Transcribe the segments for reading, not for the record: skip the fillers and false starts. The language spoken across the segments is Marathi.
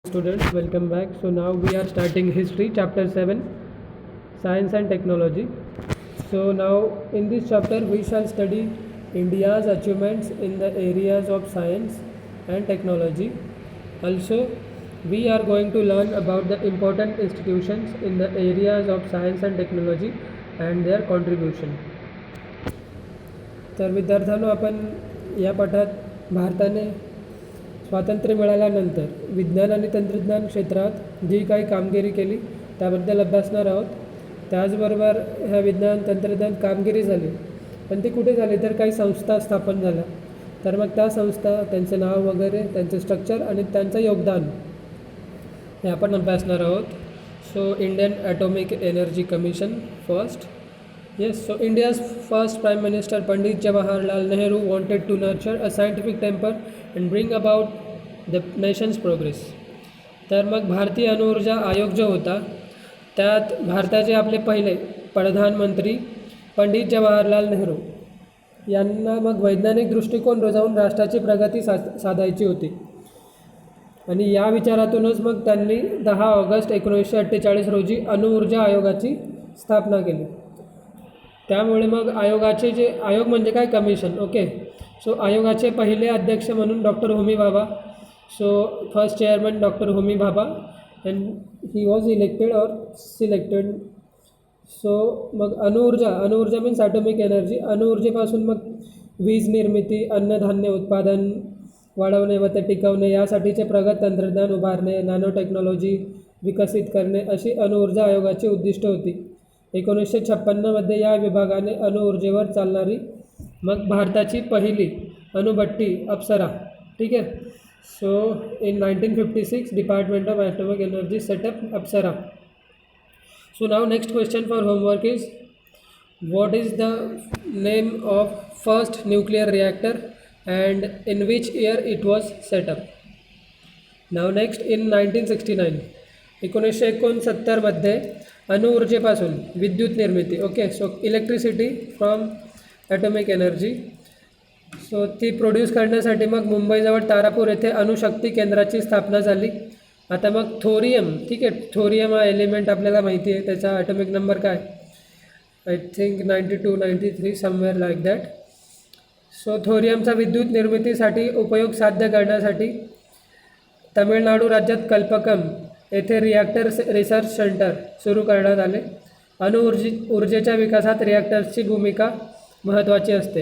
Students, welcome back. So now we are starting history chapter 7, science and technology. So now in this chapter we shall study India's achievements in the areas of science and technology. Also we are going to learn about the important institutions in the areas of science and technology and their contribution. तर विद्यार्थ्यांनो, आपण या पाठात भारताने स्वातंत्र्य मिळाल्यानंतर विज्ञान आणि तंत्रज्ञान क्षेत्रात जी काही कामगिरी केली त्याबद्दल अभ्यासणार आहोत. त्याचबरोबर ह्या विज्ञान तंत्रज्ञान कामगिरी झाली, पण ती कुठे झाली तर काही संस्था स्थापन झाल्या. तर मग त्या संस्था, त्यांचे नाव वगैरे, त्यांचे स्ट्रक्चर आणि त्यांचं योगदान हे आपण अभ्यासणार आहोत. So Indian atomic energy commission first. Yes, so India's first Prime Minister Pandit Jawaharlal Nehru wanted to nurture a scientific temper and bring about the nation's progress. तर मग भारतीय अणुऊर्जा आयोग जो होता त्यात भारताचे आपले पहिले प्रधानमंत्री पंडित जवाहरलाल नेहरू यांना मग वैज्ञानिक दृष्टिकोन रुजवून राष्ट्राची प्रगती साधायची होती. आणि या विचारातूनच मग त्यांनी 10 ऑगस्ट 1948 रोजी अणुऊर्जा आयोगाची स्थापना केली. त्यामुळे मग आयोगाचे जे आयोग म्हणजे काय, कमिशन. ओके, सो आयोगाचे पहिले अध्यक्ष म्हणून doctor Homi Bhabha. So first chairman doctor Homi Bhabha and he was elected और सिलेक्टेड. सो मग अणुऊर्जा मीन्स ॲटॉमिक एनर्जी. अणुऊर्जेपासून मग वीज निर्मिती, अन्नधान्य उत्पादन वाढवणे व ते टिकवणे यासाठीचे प्रगत तंत्रज्ञान उभारणे, नॅनो टेक्नॉलॉजी विकसित करणे अशी अणुऊर्जा आयोगाची उद्दिष्ट होती. 1956 या विभागाने अणुऊर्जेवर चालणारी मग भारताची पहिली अणुभट्टी अप्सरा. ठीक आहे. So in 1956 department of atomic energy setup Apsara. So now next question for homework is what is the name of first nuclear reactor and in which year it was setup. Now next in 1969 1969 अणुऊर्जेपासून विद्युत निर्मिती. Okay, so electricity from atomic energy. So ती प्रोड्यूस करण्यासाठी मग मुंबईजवळ तारापूर येथे अणुशक्ती केंद्राची स्थापना झाली. आता मग थोरियम, ठीक आहे, थोरियम हा एलिमेंट आपल्याला माहिती आहे, त्याचा ॲटॉमिक नंबर काय, I think 92 93 somewhere like that. So थोरियमचा विद्युत निर्मितीसाठी उपयोग साध्य करण्यासाठी तमिळनाडू राज्यात कल्पकम येथे रिॲक्टर रिसर्च सेंटर सुरू करण्यात आले. ऊर्जेच्या विकासात रिॲक्टर्सची भूमिका महत्त्वाची असते.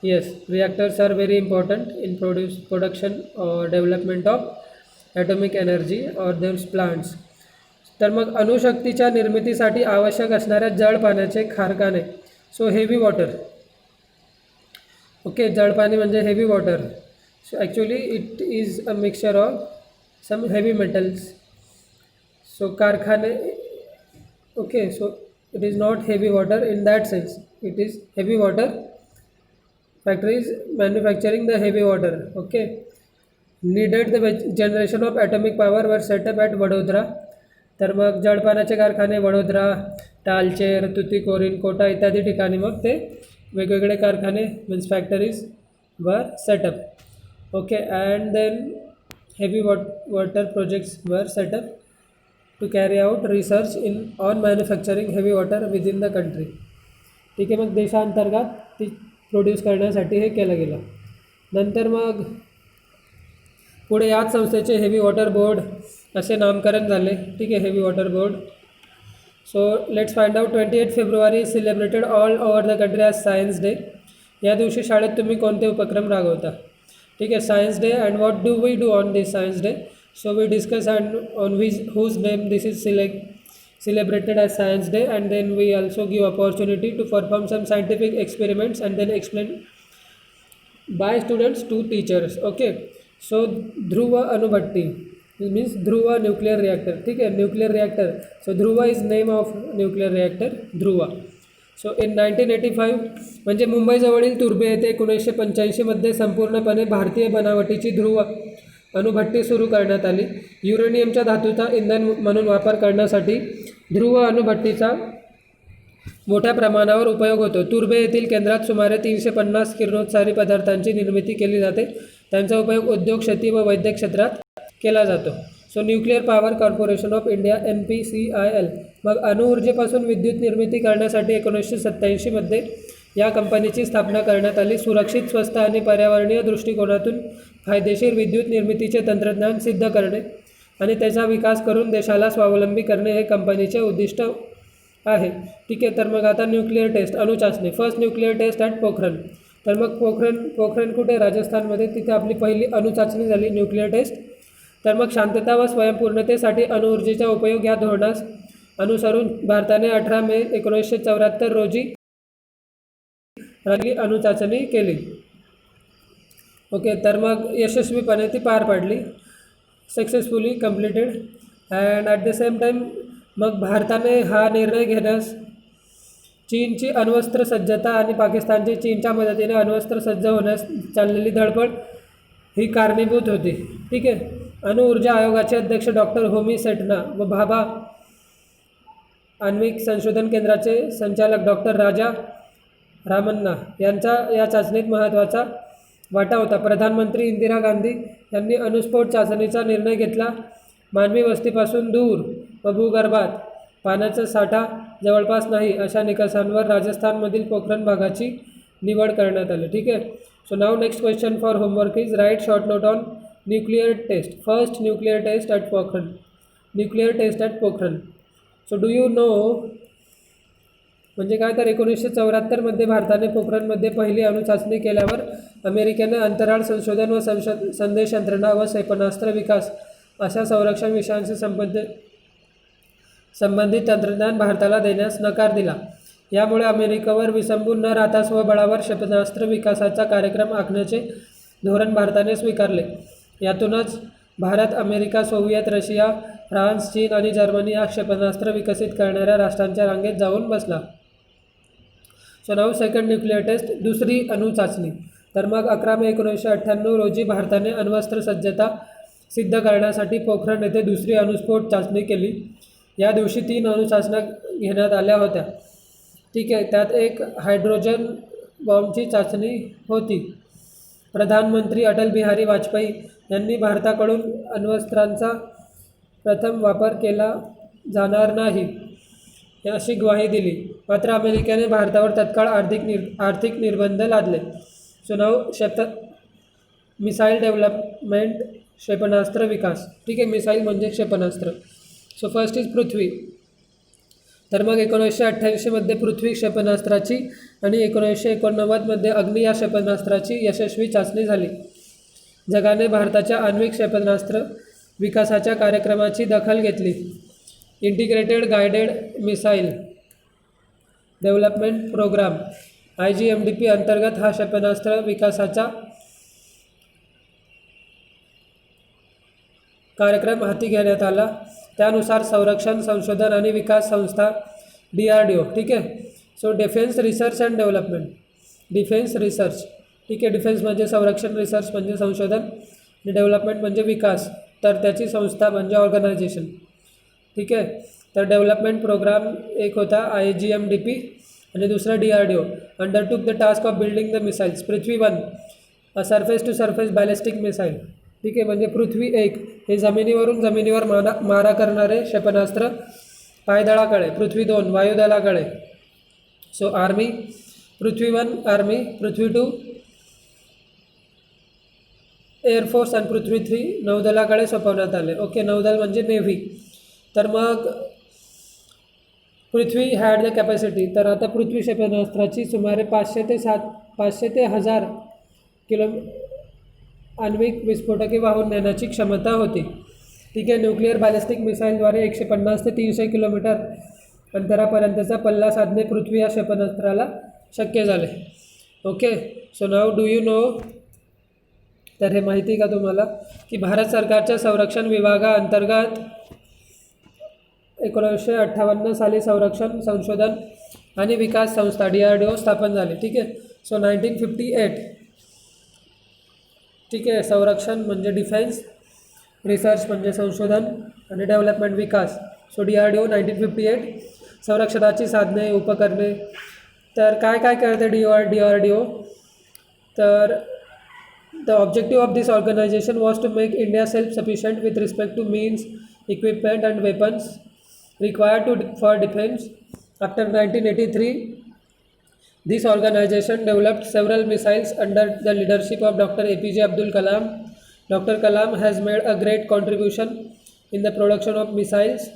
Yes, reactors are very important in production और डेव्हलपमेंट ऑफ ॲटॉमिक एनर्जी और देअर्स प्लांट्स. तर मग अणुशक्तीच्या निर्मितीसाठी आवश्यक असणाऱ्या जळ पाण्याचे कारखाने. So heavy water. ओके, जळपाणी म्हणजे heavy water. So actually it is a mixture of some heavy metals. So कारखाने, okay, so it is not heavy water in that sense, it is heavy water factories manufacturing the heavy water. Okay, needed the generation of atomic power were set up at Vadodara. तर मग जळपाण्याचे कारखाने वडोदरा, तालचेर, तुतीकोरीन, कोटा इत्यादी ठिकाणी मग ते वेगवेगळे कारखाने मीन्स फॅक्टरीज वर setup. Okay, and then heavy water projects वर setup to carry out research on manufacturing heavy water within the country. ठीक आहे, मग देशांतर्गत ती प्रोड्यूस करण्यासाठी हे केलं गेलं. नंतर मग पुढे याच संस्थेचे हेवी वॉटर बोर्ड असे नामकरण झाले. ठीक आहे, heavy water board. So let's find out 28 February celebrated all over the country as science day. या दिवशी शाळेत तुम्ही कोणते उपक्रम राबवता. ठीक आहे, science day. And what do we do on this science day. So we discuss and on whose name this is celebrated as Science Day, and then we also give opportunity to perform some scientific experiments and then explain by students to teachers. Okay, so Dhruva Anubhatti means Dhruva nuclear reactor. ठीक है, nuclear reactor. So Dhruva is name of nuclear reactor, Dhruva. So in 1985 म्हणजे मुंबईजवळील तुर्भे येथे 1985 संपूर्णपणे भारतीय बनावटीची ध्रुव अणुभट्टी सुरू करण्यात आली. युरेनियमच्या धातूचा इंधन म्हणून वापर करण्यासाठी ध्रुव अणुभट्टीचा मोठ्या प्रमाणावर उपयोग होतो. तुर्भे येथील केंद्रात सुमारे 350 किरणोत्सारी पदार्थांची निर्मिती केली जाते. त्यांचा उपयोग उद्योग, शेती व वैद्यक क्षेत्रात केला जातो. So nuclear power corporation of India NPCIL. मग अणुऊर्जेपासून विद्युत निर्मिती करण्यासाठी 1987मध्ये या कंपनीची स्थापना करण्यात आली. सुरक्षित, स्वस्त आणि पर्यावरणीय दृष्टिकोनातून फायदेशीर विद्युत निर्मितीचे तंत्रज्ञान सिद्ध करणे आणि त्याचा विकास करून देशाला स्वावलंबी करणे हे कंपनीचे उद्दिष्ट आहे. ठीक आहे. तर मग आता न्यूक्लिअर टेस्ट, अणुचाचणी. First nuclear test at Pokhran. तर मग पोखरण कुठे? राजस्थानमध्ये. तिथे आपली पहिली अणुचाचणी झाली, न्यूक्लिअर टेस्ट. तर मग शांतता व स्वयंपूर्णतेसाठी अणुऊर्जेचा उपयोग या धोरणास अनुसरून भारताने 18 मे 1974 रोजी अणुचाचणी केली. ओके. तर मग यशस्वीपणे ती पार पाडली, successfully completed. And at the same time मग भारताने हा निर्णय घेण्यास चीनची अण्वस्त्र सज्जता आणि पाकिस्तानची चीनच्या मदतीने अण्वस्त्र सज्ज होण्यास चाललेली धडपड ही कारणीभूत होती. ठीक आहे. अणुऊर्जा आयोगाचे अध्यक्ष डॉक्टर होमी सेठना व भाभा आण्विक संशोधन केंद्राचे संचालक डॉक्टर राजा रामन्ना यांचा या चाचणीत महत्त्वाचा वाटा होता. प्रधानमंत्री इंदिरा गांधी यांनी अणुस्फोट चाचणीचा निर्णय घेतला. मानवी वस्तीपासून दूर व भूगर्भात पाण्याचा साठा जवळपास नाही अशा निकषांवर राजस्थानमधील पोखरण भागाची निवड करण्यात आली. ठीक आहे. सो नाव next question for homework is write short note on nuclear test. First nuclear test at Pokhran. Nuclear test at Pokhran. So do you know म्हणजे काय? तर 1974मध्ये भारताने पोखरणमध्ये पहिली अणुचाचणी केल्यावर अमेरिकेने अंतराळ संशोधन व संदेश यंत्रणा व क्षेपणास्त्र विकास अशा संरक्षण विषयांशी संबंधित तंत्रज्ञान भारताला देण्यास नकार दिला. यामुळे अमेरिकेवर विसंबून न राहता स्वबळावर क्षेपणास्त्र विकासाचा कार्यक्रम आखण्याचे धोरण भारताने स्वीकारले. यातूनच Bharat, America, Soviet, Russia, France, चीन आणि जर्मनी या क्षेपणास्त्र विकसित करणाऱ्या राष्ट्रांच्या रांगेत जाऊन बसला. सो नाव सेकंड न्यूक्लिअर टेस्ट, दुसरी अणुचाचणी. तर मग 11 मे 1998 रोजी भारताने अण्वस्त्र सज्जता सिद्ध करण्यासाठी पोखरण येथे दुसरी अणुस्फोट चाचणी केली. या दिवशी 3 अणुचाचण्या घेण्यात आल्या होत्या. ठीक आहे. त्यात एक हायड्रोजन बॉम्बची चाचणी होती. प्रधानमंत्री अटल बिहारी वाजपेयी यांनी भारताकडून अण्वस्त्रांचा प्रथम वापर केला जाणार नाही अशी ग्वाही दिली. मात्र अमेरिकेने भारतावर तत्काळ आर्थिक निर्बंध लादले. सो नाव मिसाईल डेव्हलपमेंट, क्षेपणास्त्र विकास. ठीक आहे. मिसाईल म्हणजे क्षेपणास्त्र. सो फर्स्ट इज पृथ्वी. तर मग 1988मध्ये पृथ्वी क्षेपणास्त्राची आणि 1989मध्ये अग्नी या क्षेपणास्त्राची यशस्वी चाचणी झाली. जगाने भारताच्या आण्विक क्षेपणास्त्र विकासाच्या कार्यक्रमाची दखल घेतली. Integrated guided missile development program IGMDP अंतर्गत हा क्षेपणास्त्र विकासाचा कार्यक्रम हाती घेण्यात आला. त्यानुसार संरक्षण संशोधन आणि विकास संस्था DRDO. ठीक आहे. So defence research and development, defence research. ठीक आहे. डिफेन्स म्हणजे संरक्षण, रिसर्च म्हणजे संशोधन आणि डेव्हलपमेंट म्हणजे विकास. तर त्याची संस्था म्हणजे ऑर्गनायझेशन. ठीक आहे. तर डेव्हलपमेंट प्रोग्राम एक होता IGMDP आणि दुसरा DRDO. Undertook the task of building the missiles. पृथ्वी-1 a surface to surface ballistic missile. ठीक आहे. म्हणजे पृथ्वी-1 हे जमिनीवर मारा करणारे क्षेपणास्त्र पायदळाकडे. पृथ्वी-2 वायुदलाकडे. सो आर्मी, पृथ्वी-1 आर्मी, पृथ्वी-2 एअरफोर्स आणि पृथ्वी-3 नौदलाकडे सोपवण्यात आले. ओके. नौदल म्हणजे नेव्ही. तर मग पृथ्वी हॅड द कॅपॅसिटी. तर आता पृथ्वी क्षेपणास्त्राची सुमारे 500 ते 1000 किलो आण्विक विस्फोटके वाहून नेण्याची क्षमता होती. ठीक आहे. न्यूक्लिअर बॅलिस्टिक मिसाईलद्वारे 150 ते 300 किलोमीटर अंतरापर्यंतचा पल्ला साधणे पृथ्वी या क्षेपणास्त्राला शक्य झाले. Okay. So now do you no. तर हे माहिती का तुम्हाला की भारत सरकारच्या संरक्षण विभागाअंतर्गत 1958 साली संरक्षण संशोधन आणि विकास संस्था DRDO स्थापन झाली. ठीक आहे. सो 1958. ठीक आहे. संरक्षण म्हणजे डिफेन्स, रिसर्च म्हणजे संशोधन आणि डेव्हलपमेंट विकास. So DRDO 1958. संरक्षणाची साधने, उपकरणे. तर काय करते DRDO. तर The objective of this organization was to make India self-sufficient with respect to means, equipment, and weapons required for defense. After 1983, this organization developed several missiles under the leadership of Dr. APJ Abdul Kalam. Dr. Kalam has made a great contribution in the production of missiles.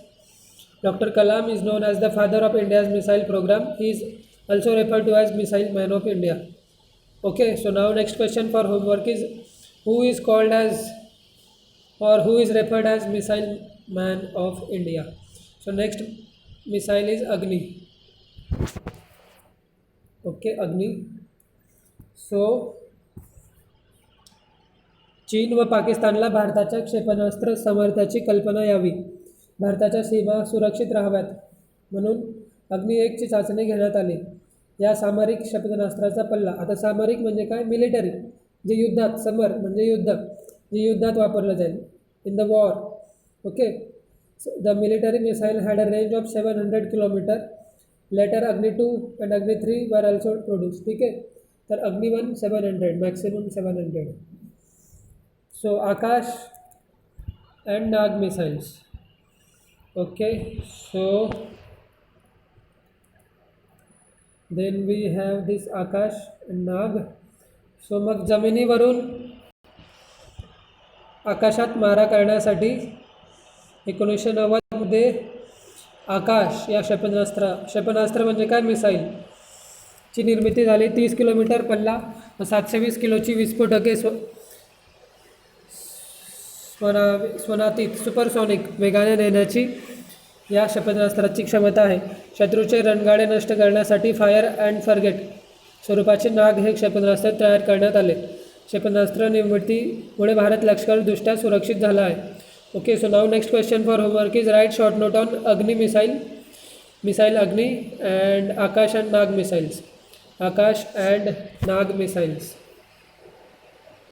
Dr. Kalam is known as the father of India's missile program. He is also referred to as Missile Man of India. Okay, so now next question for homework is who is called as or who is referred as Missile Man of India? So next missile is Agni. Okay, Agni. So चीन व पाकिस्तानला भारताच्या क्षेपणास्त्र सामर्थ्याची कल्पना यावी, भारताच्या सीमा सुरक्षित राहाव्यात म्हणून अग्नि 1ची चाचणी घेण्यात आली. या सामरिक क्षेपणास्त्राचा पल्ला, आता सामरिक म्हणजे काय, मिलिटरी, जे युद्धात, समर म्हणजे युद्ध, जे युद्धात वापरलं जाईल, in the war. Okay, the military missile had a range of 700 kilometre. Later Agni 2 and अग्नि 3 वर ऑल्सो प्रोड्यूस. ठीक आहे, तर अग्नि 1 700, maximum 700. So Akash and Nag missiles. Okay, so then we have this Akash and Nag. So मग जमिनीवरून आकाशात मारा करण्यासाठी 1990 मध्ये आकाश या क्षेपणास्त्र म्हणजे काय, मिसाईल ची निर्मिती झाली. 30 किलोमीटर पल्ला, 720 किलोची विस्फोटके स्वनातीत सुपरसॉनिक वेगाने नेण्याची या क्षेपणास्त्राची क्षमता आहे. शत्रूचे रणगाडे नष्ट करण्यासाठी फायर अँड फॉरगेट स्वरूपाचे नाग हे क्षेपणास्त्र तयार करण्यात आले. क्षेपणास्त्र निर्मितीमुळे भारत लष्करदृष्ट्या सुरक्षित झाला आहे. Okay, so now next question for homework is right short note on अग्नि मिसाईल अग्नि अँड आकाश अँड नाग मिसाइल्स. आकाश अँड नाग मिसाइल्स.